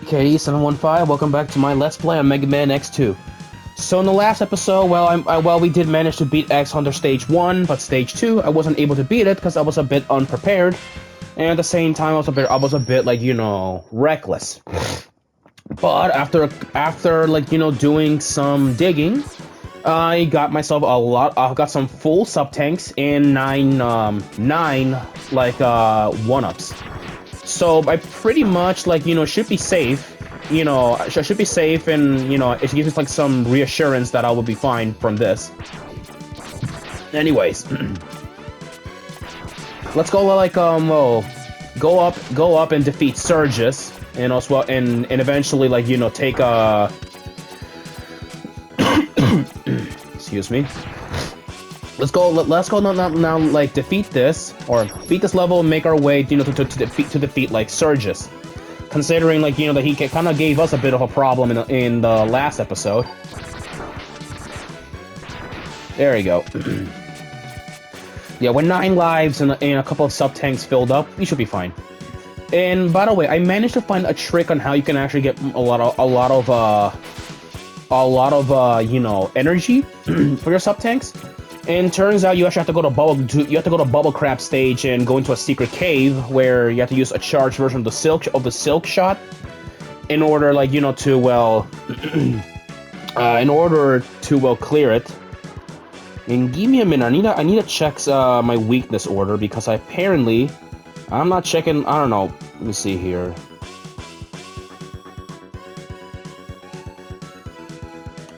KD715, welcome back to my Let's Play on Mega Man X2. So in the last episode, well, we did manage to beat X Hunter Stage 1, but Stage 2, I wasn't able to beat it because I was a bit unprepared. And at the same time, I was a bit, like, you know, reckless. But after like, you know, doing some digging, I got myself I got some full sub-tanks and nine, like, one-ups. So I pretty much, like, you know, should be safe. You know, I should be safe, and, you know, it gives us, like, some reassurance that I will be fine from this. Anyways. Let's go, like, well, go up and defeat Surges. And also, and eventually, like, you know, take, excuse me. Let's go now, like, defeat this, or beat this level and make our way, you know, to defeat, like, Surges. Considering, like, you know, that he kind of gave us a bit of a problem in the last episode. There we go. Yeah, with 9 lives and a couple of sub-tanks filled up, we should be fine. And, by the way, I managed to find a trick on how you can actually get a lot of, you know, energy for your sub-tanks. And turns out you actually have to go to Bubble Crab stage and go into a secret cave where you have to use a charged version of the silk shot in order, like, you know, to, well, clear it. And give me a minute. I need to check my weakness order, because I'm not checking. I don't know. Let me see here.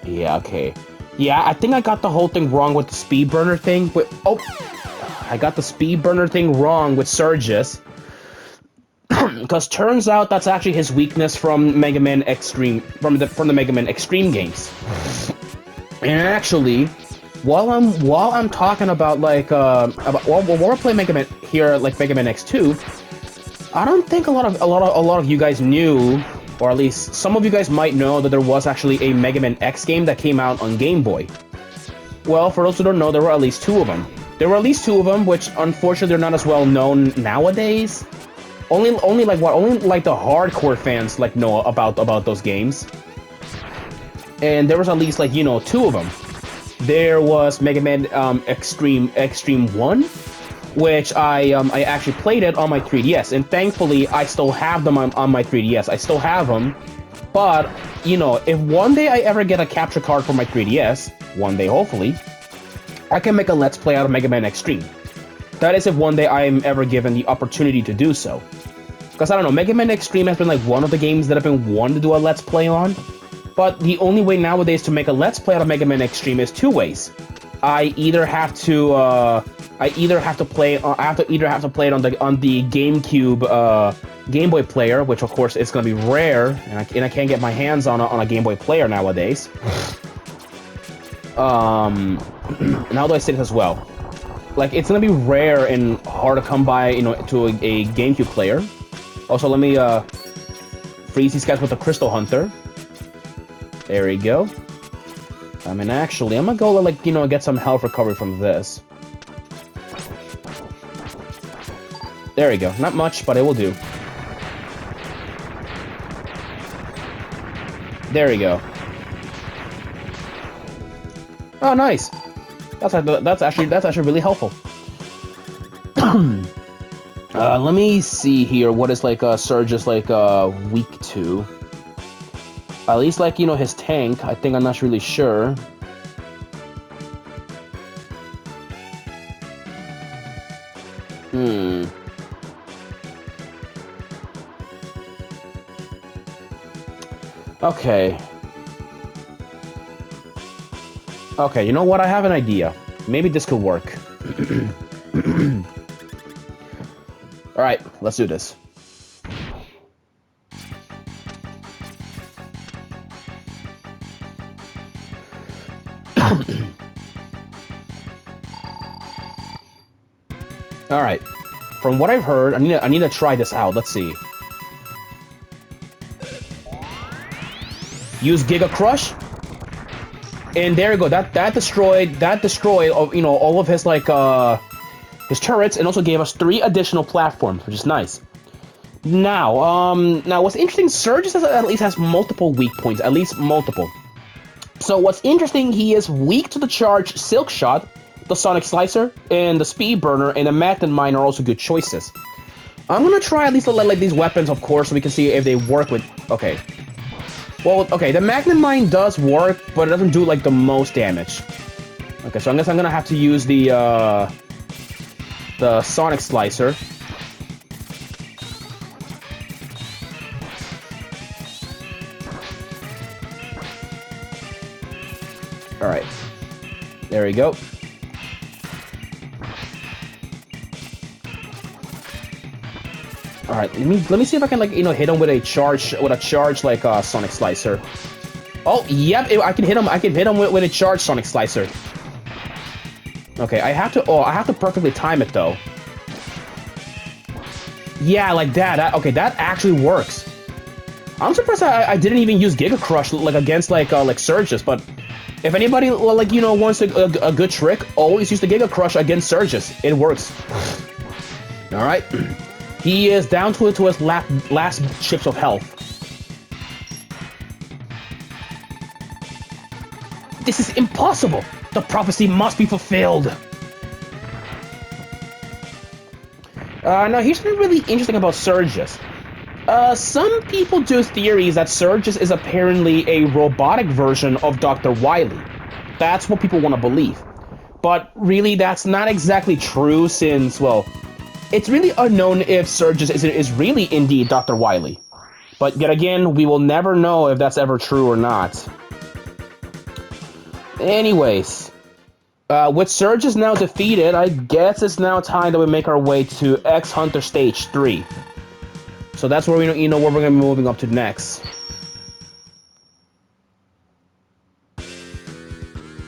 Yeah. Okay. Yeah, I think I got the whole thing wrong with the speed burner thing. I got the speed burner thing wrong with Surges. Because turns out that's actually his weakness from Mega Man Extreme, from the Mega Man Extreme games. And actually, while I'm talking about, like, while we're playing Mega Man here, like Mega Man X2, I don't think a lot of you guys knew, or at least some of you guys might know, that there was actually a Mega Man X game that came out on Game Boy. Well, for those who don't know, there were at least 2 of them. Which unfortunately they're not as well known nowadays. Only like the hardcore fans, like, know about those games. And there was at least, like, you know, 2 of them. There was Mega Man Extreme 1, which I actually played it on my 3DS, and thankfully I still have them on my 3DS. I still have them, but, you know, if one day I ever get a capture card for my 3DS, one day hopefully, I can make a Let's Play out of Mega Man Extreme. That is if one day I am ever given the opportunity to do so. Because, I don't know, Mega Man Extreme has been, like, one of the games that I've been wanting to do a Let's Play on, but the only way nowadays to make a Let's Play out of Mega Man Extreme is 2 ways. I either have to play it on the GameCube Game Boy player, which of course is going to be rare, and I can't get my hands on a Game Boy player nowadays. And how do I say this as well? Like, it's going to be rare and hard to come by, you know, to a GameCube player. Also, let me freeze these guys with the Crystal Hunter. There we go. I mean, actually, I'm gonna go, like, you know, get some health recovery from this. There we go. Not much, but it will do. There we go. Oh, nice. That's actually really helpful. Let me see here. What is, like, Surge's, like, weak to? At least, like, you know, his tank. I think I'm not really sure. Okay. Okay, you know what? I have an idea. Maybe this could work. Alright, let's do this. Alright. From what I've heard, I need to try this out. Let's see. Use Giga Crush. And there you go. That destroyed you know, all of his, like, his turrets, and also gave us 3 additional platforms, which is nice. Now what's interesting, Surges at least has multiple weak points, at least multiple. So what's interesting, he is weak to the charge Silk Shot, the Sonic Slicer, and the Speed Burner, and the Magnet Mine are also good choices. I'm gonna try at least like these weapons, of course, so we can see if they work with... Okay. Well, okay, the Magnet Mine does work, but it doesn't do, like, the most damage. Okay, so I guess I'm gonna have to use the Sonic Slicer. Alright. There we go. Alright, let me see if I can, like, hit him with a charge like Sonic Slicer. Oh, yep, I can hit him with a charge Sonic Slicer. Okay, I have to perfectly time it though. Yeah, like that. Okay, that actually works. I'm surprised I didn't even use Giga Crush like against like Surges, but if anybody like wants a good trick, always use the Giga Crush against Surges. It works. All right, he is down to his last chips of health. This is impossible. The prophecy must be fulfilled. Now here's something really interesting about Surges. Some people do theories that Surges is apparently a robotic version of Dr. Wily. That's what people want to believe. But really, that's not exactly true since, well, it's really unknown if Surges is really indeed Dr. Wily. But yet again, we will never know if that's ever true or not. Anyways, with Surges now defeated, I guess it's now time that we make our way to X Hunter Stage 3. So that's where where we're going to be moving up to next.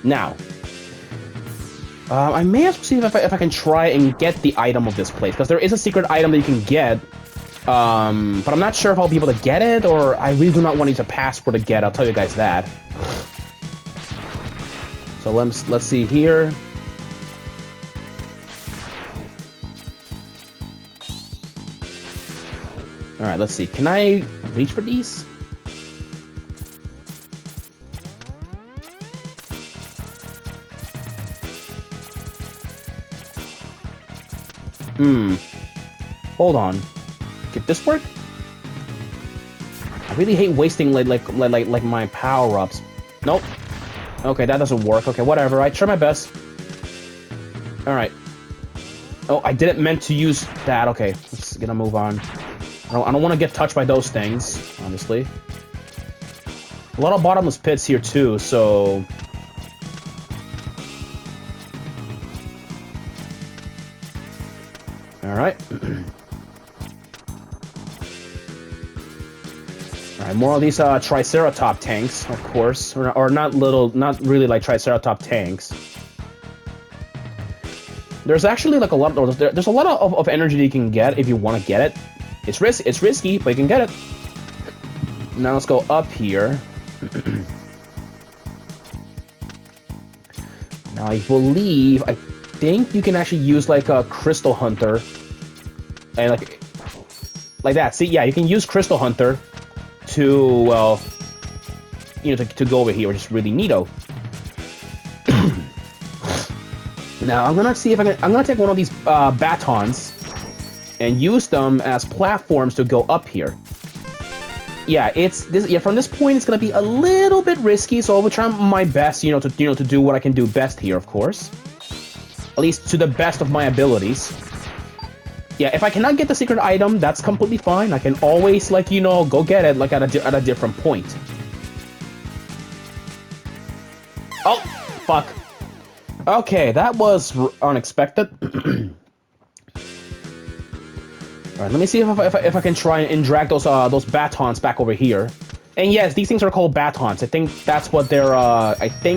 Now, I may have to see if I can try and get the item of this place, because there is a secret item that you can get. But I'm not sure if I'll be able to get it, or I really do not want to use a passport to get it. I'll tell you guys that. So let's see here. Alright, let's see. Can I reach for these? Hold on. Could this work? I really hate wasting like my power-ups. Nope. Okay, that doesn't work. Okay, whatever. I try my best. Alright. Oh, I didn't meant to use that. Okay, let's get a move on. I don't want to get touched by those things, honestly. A lot of bottomless pits here, too, so... Alright. Alright, more of these Triceratop tanks, of course. Or not really like Triceratop tanks. There's actually like a lot of... There's a lot of energy that you can get if you want to get it. It's risky, but you can get it. Now let's go up here. Now I think you can actually use like a Crystal Hunter. And like that. See, yeah, you can use Crystal Hunter to, well, to go over here, which is really neato. Now I'm gonna see if I'm gonna take one of these batons and use them as platforms to go up here. Yeah, from this point it's gonna be a little bit risky, so I will try my best, to do what I can do best here, of course. At least to the best of my abilities. Yeah, if I cannot get the secret item, that's completely fine. I can always, go get it, like, at a different point. Oh, fuck. Okay, that was unexpected. Alright, let me see if I can try and drag those batons back over here. And yes, these things are called batons. I think that's what they're,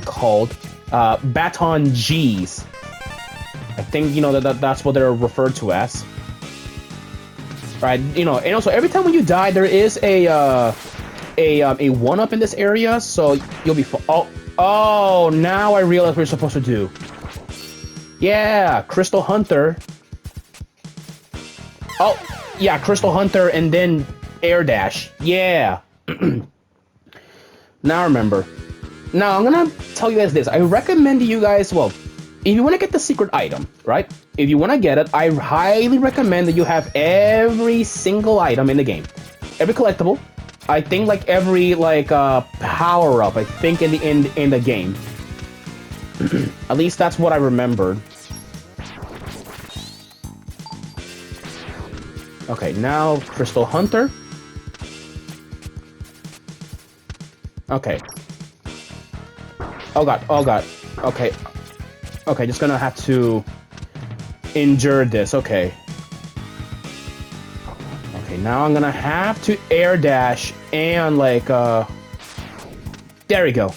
called. Baton Gs. I think, that's what they're referred to as. Alright, and also, every time when you die, there is a 1-up in this area, so you'll be Oh, now I realize what we're supposed to do. Yeah, Crystal Hunter. Oh, Yeah, Crystal Hunter and then Air Dash. Yeah. Now I remember. Now I'm gonna tell you guys this. I recommend you guys, well, if you want to get the secret item, right? If you want to get it, I highly recommend that you have every single item in the game. Every collectible. I think like every like power up, I think in the game. At least that's what I remembered. Okay, now Crystal Hunter. Okay. Oh god, oh god. Okay. Okay, just gonna have to endure this, okay. Okay, now I'm gonna have to air dash and like there we go.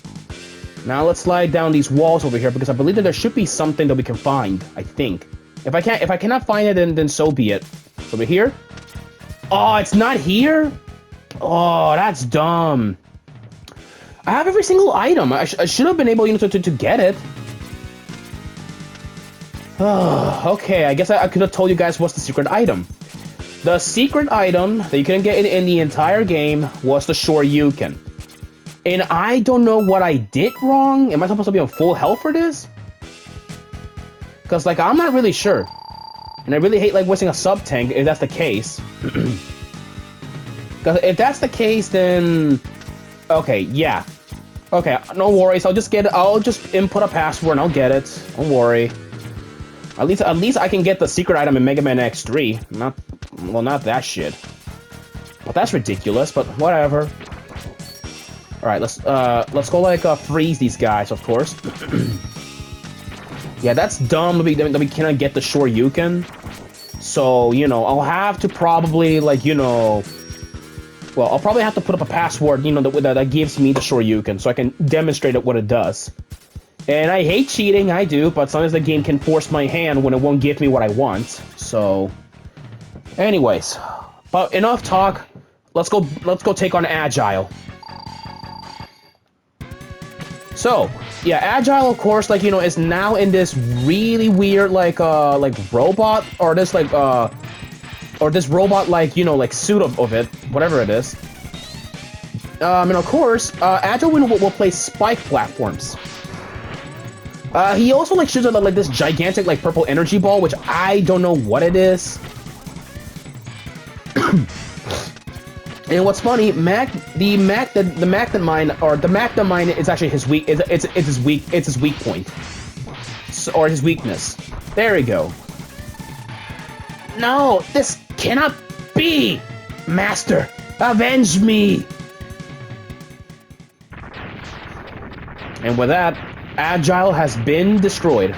Now let's slide down these walls over here because I believe that there should be something that we can find, I think. If I cannot find it, then so be it. Over here? Oh, it's not here? Oh, that's dumb. I have every single item. I should have been able, you know, to get it. Okay, I guess I could have told you guys what's the secret item. The secret item that you couldn't get in the entire game was the Shoryuken. And I don't know what I did wrong. Am I supposed to be on full health for this? Because, like, I'm not really sure. And I really hate, like, wasting a sub-tank if that's the case. Because if that's the case, then... Okay, yeah. Okay, no worries. I'll just input a password and I'll get it. Don't worry. At least I can get the secret item in Mega Man X3. Not that shit. But that's ridiculous, but whatever. Alright, let's go like freeze these guys, of course. Yeah, that's dumb that we cannot get the Shoryuken. So, you know, I'll have to probably, like, you know... Well, I'll probably have to put up a password, you know, that gives me the Shoryuken, so I can demonstrate what it does. And I hate cheating, I do, but sometimes the game can force my hand when it won't give me what I want. So, anyways, but enough talk. Let's go take on Agile. So, yeah, Agile, of course, like, you know, is now in this really weird, like robot, or this, like, or this robot, like, you know, like, suit of it, whatever it is. And of course, Agile will play spike platforms. He also, like, shoots out, like, this gigantic, like, purple energy ball, which I don't know what it is. And what's funny, the Magnet Mine is actually his weak. It's his weak point, or his weakness. There we go. No, this cannot be, Master. Avenge me. And with that, Agile has been destroyed.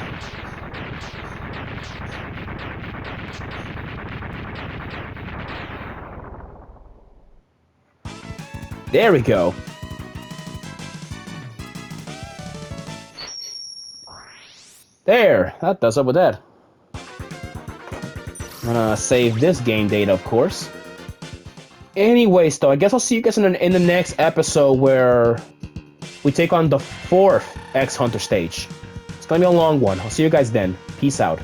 There we go. There, that does it with that. I'm gonna save this game data, of course. Anyways, though, I guess I'll see you guys in the next episode where we take on the 4th X Hunter stage. It's gonna be a long one. I'll see you guys then. Peace out.